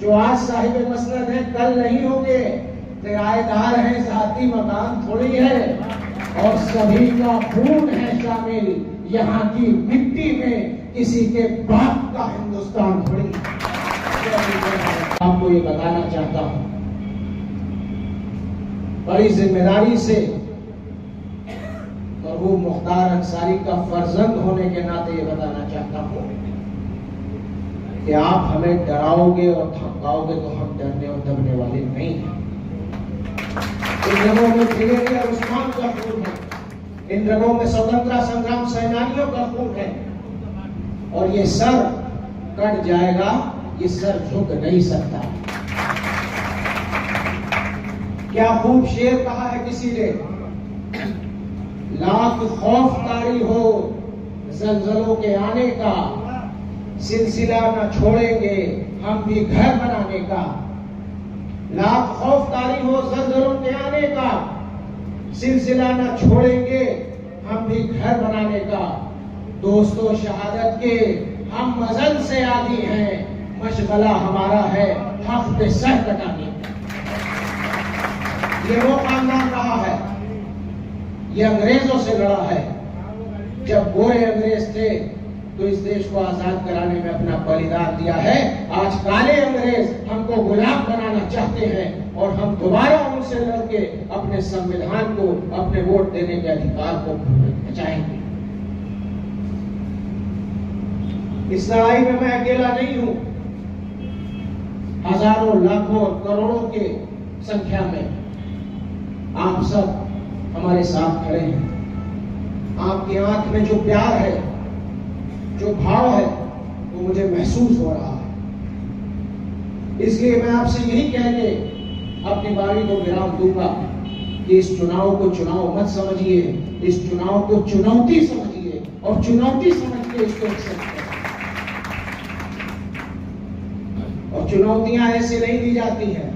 जो आज साहिब मसनद है कल नहीं होंगे, किराएदार है, जाती मकान थोड़ी है, और सभी का खून है शामिल यहाँ की मिट्टी में, किसी के बाप का हिंदुस्तान थोड़ी। आपको ये बताना चाहता हूं बड़ी जिम्मेदारी से, मरहूम मुख्तार अंसारी का फर्जंद होने के नाते ये बताना चाहता हूं कि आप हमें डराओगे और धमकाओगे तो हम डरने और दबने वाले नहीं हैं। इन रंगों में ब्रिगेडियर उस्मान का खून है, इन रंगों में स्वतंत्रता संग्राम सेनानियों का खून है, और ये सर कट जाएगा, ये सर झुक नहीं सकता। क्या खूब शेर कहा है किसी ने, लाख खौफ तारी हो जलजलों के आने का, सिलसिला न छोड़ेंगे हम भी घर बनाने का। लाख खौफ तारी हो जलजलों के आने का, सिलसिला न छोड़ेंगे हम भी घर बनाने का। दोस्तों शहादत के हम मजल से आदी हैं, मशगला हमारा है हक पे सर कटाने का। ये वो खानदान रहा है, ये अंग्रेजों से लड़ा है। जब गोरे अंग्रेज थे तो इस देश को आजाद कराने में अपना बलिदान दिया है। आज काले अंग्रेज हमको गुलाम बनाना चाहते हैं और हम दोबारा उनसे लड़के अपने संविधान को, अपने वोट देने के अधिकार को बचाएंगे। इस लड़ाई में मैं अकेला नहीं हूं, हजारों लाखों और करोड़ों के संख्या में आप सब हमारे साथ खड़े हैं। आपकी आंख में जो प्यार है, जो भाव है, वो मुझे महसूस हो रहा है। इसलिए मैं आपसे यही कह के अपनी बारी को विराम दूंगा कि इस चुनाव को चुनाव मत समझिए, इस चुनाव को चुनौती समझिए और चुनौती समझ के इसको एक्सेप्ट करें। और चुनौतियां ऐसे नहीं दी जाती हैं,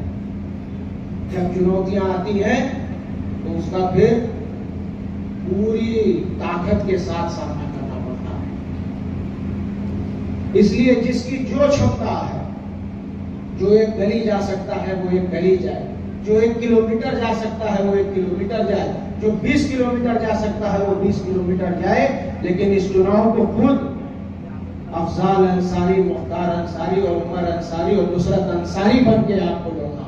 जब चुनौतियां आती हैं तो उसका फिर पूरी ताकत के साथ सामना करना पड़ता है। इसलिए जिसकी जो क्षमता है, जो एक गली जा सकता है वो एक गली जाए, जो 1 किलोमीटर जा सकता है वो 1 किलोमीटर जाए, जो 20 किलोमीटर जा सकता है वो 20 किलोमीटर जाए। लेकिन इस चुनाव को खुद अफजाल अंसारी, मुख्तार अंसारी और उमर अंसारी और नुसरत अंसारी बन के आपको लड़ना।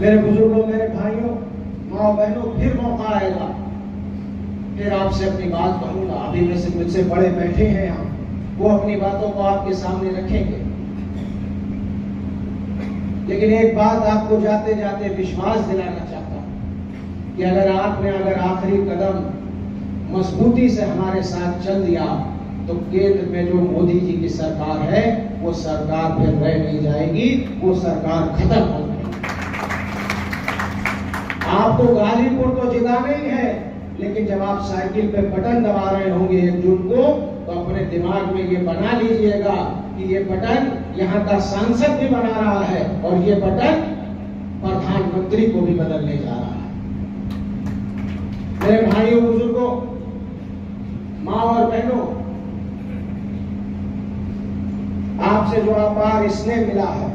मेरे बुजुर्गों, मेरे भाइयों, माँ बहनों, फिर मौका आएगा, फिर आपसे अपनी बात कहूंगा। अभी में से मुझसे बड़े बैठे हैं यहाँ, वो अपनी बातों को आपके सामने रखेंगे। लेकिन एक बात आपको जाते जाते विश्वास दिलाना चाहता हूं कि अगर आखिरी कदम मजबूती से हमारे साथ चल दिया तो केंद्र में जो मोदी जी की सरकार है वो सरकार फिर रह नहीं जाएगी, वो सरकार खत्म हो जाएगी। आपको गाजीपुर तो जिताना ही है, लेकिन जब आप साइकिल पे बटन दबा रहे होंगे 1 जून को, तो अपने दिमाग में ये बना लीजिएगा कि ये बटन यहाँ का सांसद भी बना रहा है और ये बटन प्रधानमंत्री को भी बदलने जा रहा है। मेरे भाइयों, बुजुर्गों, माँ और बहनों, आपसे जो अपार स्नेह मिला है,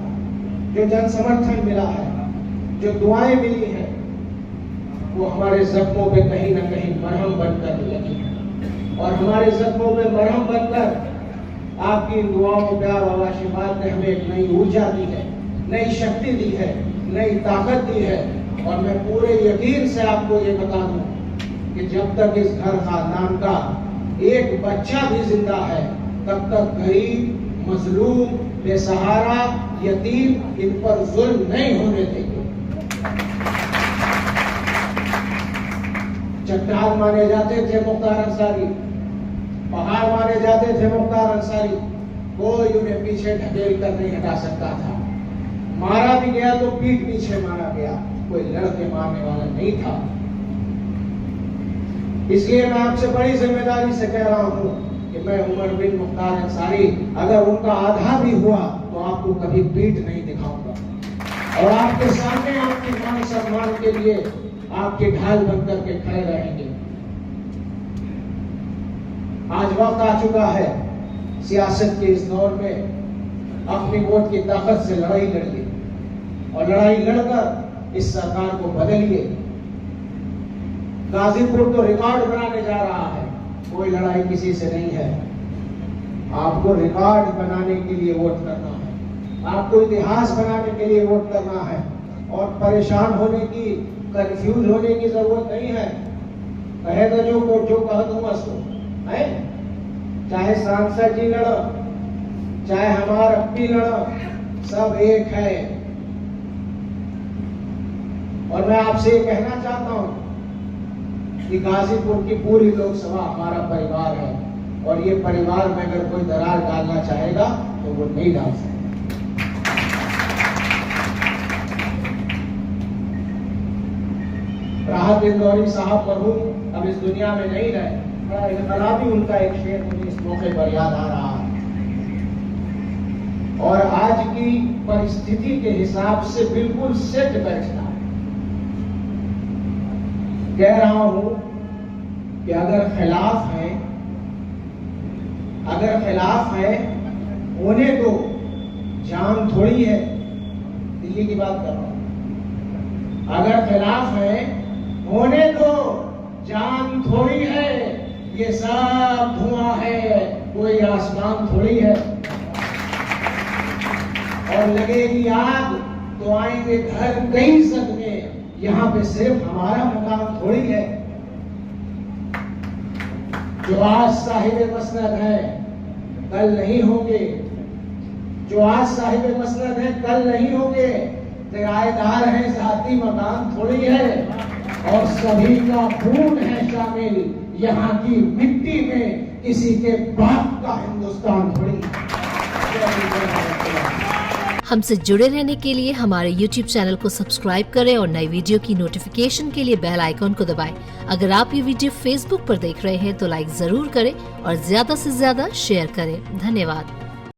जो जन समर्थन मिला है, जो दुआएं मिली हैं, वो हमारे जख्मों पे कहीं ना कहीं मरहम बनकर लगी है। और हमारे जख्मों पे मरहम बनकर आपकी दुआओं, प्यार और आशीर्वाद ने हमें एक नई ऊर्जा दी है, नई शक्ति दी है, नई ताकत दी है। और मैं पूरे यकीन से आपको ये बता दूं कि जब तक इस घर खानदान का एक बच्चा भी जिंदा है, तब तक गरीब, मजलूम, बेसहारा, यतीम, इन पर जुल्म नहीं होने देंगे। चट्टान माने जाते थे मुख्तार अंसारी, पहाड़ माने जाते थे मुख्तार अंसारी, कोई उन्हें पीछे ढकेल कर नहीं हटा सकता था। मारा भी गया तो पीठ पीछे मारा गया, कोई लड़के मारने वाला नहीं था। इसलिए मैं आपसे बड़ी जिम्मेदारी से कह रहा हूं कि मैं उमर बिन मुख्तार अंसारी, अगर उनका आधा भी हुआ तो आपको कभी पीठ नहीं दिखाऊंगा और आपके सामने आपके मान सम्मान के लिए आपके ढाल बनकर के खड़े रहेंगे। आज वक्त आ चुका है सियासत के इस दौर में अपनी वोट की ताकत से लड़ाई लड़िए और लड़ाई लड़कर इस सरकार को बदलिए। गाजीपुर तो रिकॉर्ड बनाने जा रहा है, कोई लड़ाई किसी से नहीं है। आपको रिकॉर्ड बनाने के लिए वोट करना है, आपको इतिहास बनाने के लिए वोट करना है और परेशान होने की, कंफ्यूज होने की जरूरत नहीं है। कहे तो जो कह दूंगा सो है, चाहे सांसद जी लड़ो, चाहे हमारा अपनी लड़ो, सब एक है। और मैं आपसे ये कहना चाहता हूं कि गाजीपुर की पूरी लोकसभा हमारा परिवार है और ये परिवार में अगर कोई दरार डालना चाहेगा तो वो नहीं डाल सकता। राहत इंदौरी साहब मरहूम अब इस दुनिया में नहीं रहे, बड़ा इनकलाबी उनका एक शेर मुझे इस मौके पर याद आ रहा है और आज की परिस्थिति के हिसाब से बिल्कुल सेट बैठता है। कह रहा हूं कि अगर खिलाफ है होने दो, जान थोड़ी है। दिल्ली की बात कर रहा हूं। अगर खिलाफ है होने दो, जान थोड़ी है। ये सब धुआं है, कोई आसमान थोड़ी है। और लगेगी आग तो आएंगे घर कई सदमे, यहाँ पे सिर्फ हमारा मकान थोड़ी है। जो आज साहिब मसनद है कल नहीं होंगे, जो आज साहिब मसनद है कल नहीं होंगे। किराएदार है, जाती मकान थोड़ी है और सभी का खून है शामिल यहाँ की मिट्टी में, किसी के बाप का हिंदुस्तान थोड़ी। हमसे जुड़े रहने के लिए हमारे YouTube चैनल को सब्सक्राइब करें और नई वीडियो की नोटिफिकेशन के लिए बेल आइकॉन को दबाएं। अगर आप ये वीडियो Facebook पर देख रहे हैं तो लाइक जरूर करें और ज्यादा से ज्यादा शेयर करें। धन्यवाद।